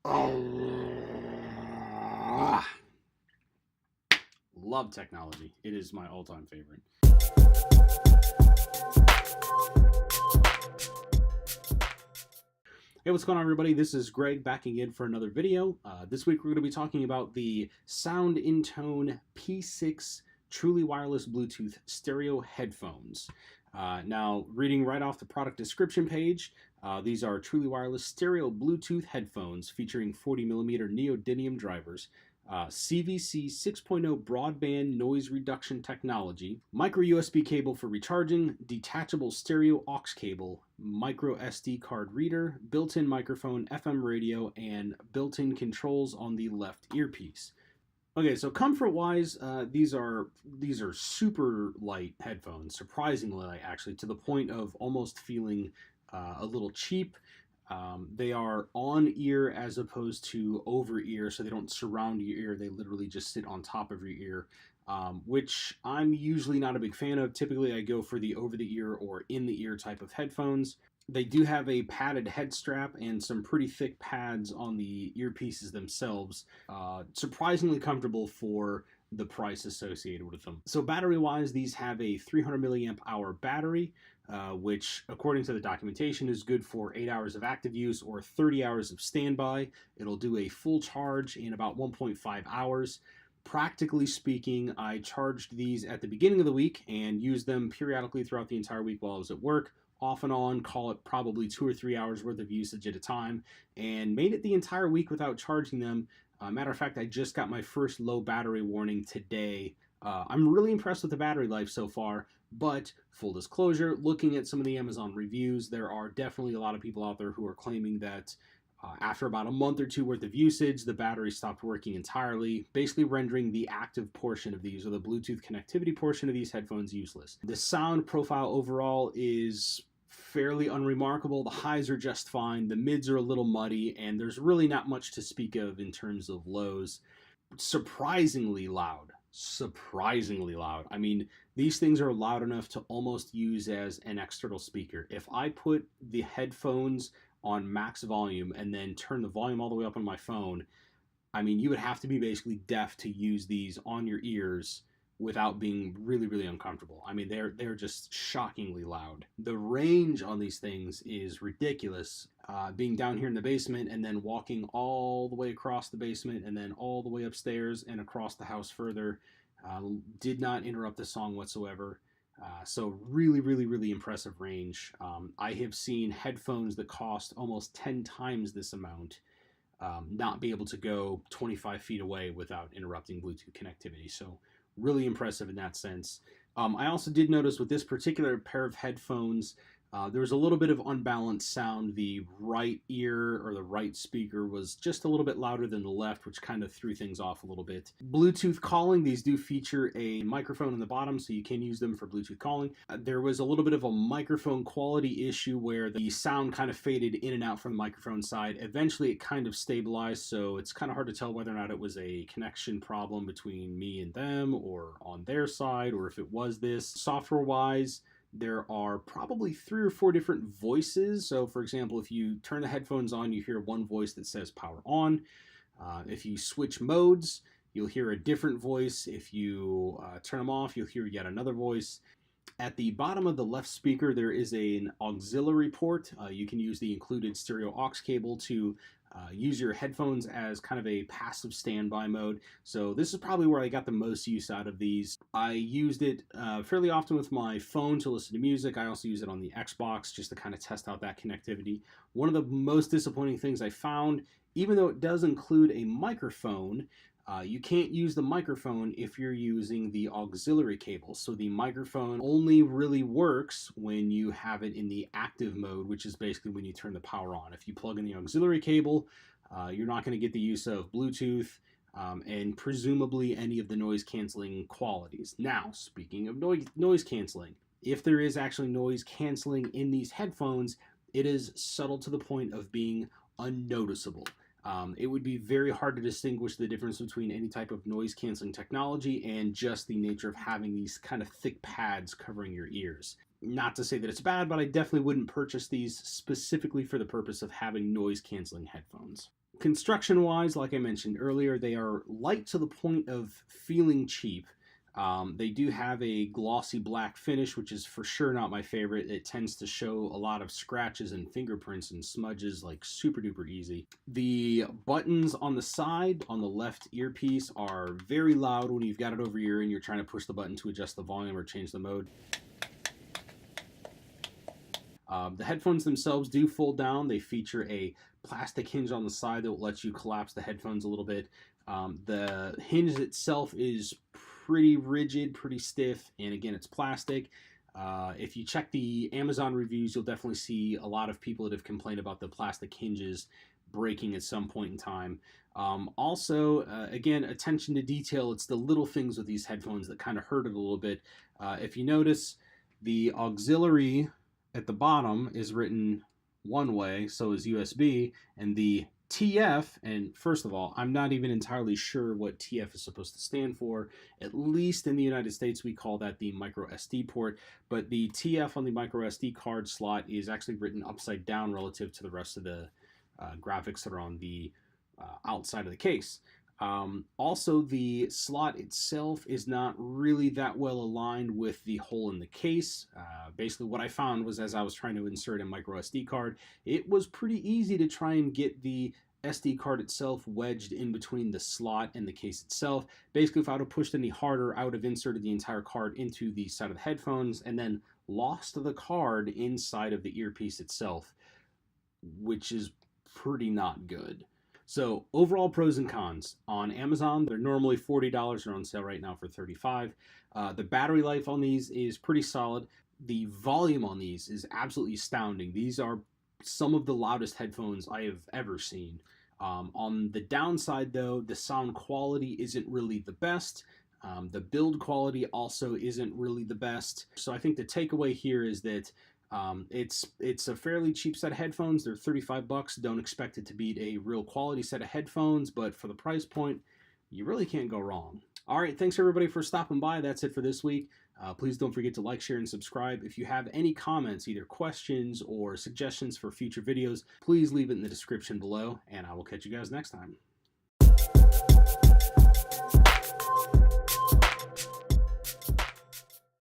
Oh, love technology. It is my all-time favorite. Hey, what's going on, everybody? This is Greg back again for another video. This week we're going to be talking about the Sound Intone P6 truly wireless Bluetooth stereo headphones. Now, reading right off the product description page, these are truly wireless stereo Bluetooth headphones featuring 40mm neodymium drivers, CVC 6.0 broadband noise reduction technology, micro USB cable for recharging, detachable stereo aux cable, micro SD card reader, built-in microphone, FM radio, and built-in controls on the left earpiece. Okay, so comfort-wise, these are super light headphones, surprisingly light actually, to the point of almost feeling a little cheap. They are on ear as opposed to over ear, so they don't surround your ear. They literally just sit on top of your ear, which I'm usually not a big fan of. Typically, I go for the over the ear or in the ear type of headphones. They do have a padded head strap and some pretty thick pads on the earpieces themselves. Surprisingly comfortable for the price associated with them. So battery-wise, these have a 300 milliamp hour battery, which according to the documentation is good for 8 hours of active use or 30 hours of standby. It'll do a full charge in about 1.5 hours. Practically speaking, I charged these at the beginning of the week and used them periodically throughout the entire week while I was at work. Off and on, call it probably 2 or 3 hours worth of usage at a time, and made it the entire week without charging them. Matter of fact, I just got my first low battery warning today. I'm really impressed with the battery life so far, but full disclosure, looking at some of the Amazon reviews, there are definitely a lot of people out there who are claiming that after about a month or two worth of usage, the battery stopped working entirely, basically rendering the active portion of these, or the Bluetooth connectivity portion of these headphones, useless. The sound profile overall is fairly unremarkable. The highs are just fine, the mids are a little muddy, and there's really not much to speak of in terms of lows. Surprisingly loud. Surprisingly loud. I mean, these things are loud enough to almost use as an external speaker. If I put the headphones on max volume and then turn the volume all the way up on my phone, I mean, you would have to be basically deaf to use these on your ears without being really, really uncomfortable. I mean, they're just shockingly loud. The range on these things is ridiculous. Being down here in the basement and then walking all the way across the basement and then all the way upstairs and across the house further did not interrupt the song whatsoever. So really, really, really impressive range. I have seen headphones that cost almost 10 times this amount not be able to go 25 feet away without interrupting Bluetooth connectivity. So really impressive in that sense. I also did notice with this particular pair of headphones, there was a little bit of unbalanced sound. The right ear or the right speaker was just a little bit louder than the left, which kind of threw things off a little bit. Bluetooth calling, these do feature a microphone in the bottom, so you can use them for Bluetooth calling. There was a little bit of a microphone quality issue where the sound kind of faded in and out from the microphone side. Eventually it kind of stabilized, so it's kind of hard to tell whether or not it was a connection problem between me and them or on their side, or if it was this. Software-wise, there are probably 3 or 4 different voices. So for example, if you turn the headphones on, you hear one voice that says power on. If you switch modes, you'll hear a different voice. If you turn them off, you'll hear yet another voice. At the bottom of the left speaker, there is an auxiliary port. You can use the included stereo aux cable to use your headphones as kind of a passive standby mode. So this is probably where I got the most use out of these. I used it fairly often with my phone to listen to music. I also use it on the Xbox just to kind of test out that connectivity. One of the most disappointing things I found, even though it does include a microphone, you can't use the microphone if you're using the auxiliary cable. So the microphone only really works when you have it in the active mode, which is basically when you turn the power on. If you plug in the auxiliary cable, you're not going to get the use of Bluetooth and presumably any of the noise canceling qualities. Now, speaking of noise canceling, if there is actually noise canceling in these headphones, it is subtle to the point of being unnoticeable. It would be very hard to distinguish the difference between any type of noise canceling technology and just the nature of having these kind of thick pads covering your ears. Not to say that it's bad, but I definitely wouldn't purchase these specifically for the purpose of having noise canceling headphones. Construction wise, like I mentioned earlier, they are light to the point of feeling cheap. They do have a glossy black finish, which is for sure not my favorite. It tends to show a lot of scratches and fingerprints and smudges like super duper easy. The buttons on the side, on the left earpiece, are very loud when you've got it over your ear and you're trying to push the button to adjust the volume or change the mode. The headphones themselves do fold down. They feature a plastic hinge on the side that will let you collapse the headphones a little bit. The hinge itself is pretty rigid, pretty stiff, and again, it's plastic. If you check the Amazon reviews, you'll definitely see a lot of people that have complained about the plastic hinges breaking at some point in time. Also, again, attention to detail. It's the little things with these headphones that kind of hurt it a little bit. If you notice, the auxiliary at the bottom is written one way, so is USB, and the TF, and first of all, I'm not even entirely sure what TF is supposed to stand for. At least in the United States, we call that the micro SD port, but the TF on the micro SD card slot is actually written upside down relative to the rest of the graphics that are on the outside of the case. Also, the slot itself is not really that well aligned with the hole in the case. Basically, what I found was as I was trying to insert a micro SD card, it was pretty easy to try and get the SD card itself wedged in between the slot and the case itself. Basically, if I would have pushed any harder, I would have inserted the entire card into the side of the headphones and then lost the card inside of the earpiece itself, which is pretty not good. So overall pros and cons. On Amazon, they're normally $40. They're on sale right now for $35. The battery life on these is pretty solid. The volume on these is absolutely astounding. These are some of the loudest headphones I have ever seen. On the downside though, the sound quality isn't really the best. The build quality also isn't really the best. So I think the takeaway here is that it's a fairly cheap set of headphones. They're $35. Don't expect it to beat a real quality set of headphones, but for the price point, you really can't go wrong. All right, thanks everybody for stopping by. That's it for this week. Please don't forget to like, share, and subscribe. If you have any comments, either questions or suggestions for future videos, please leave it in the description below, and I will catch you guys next time.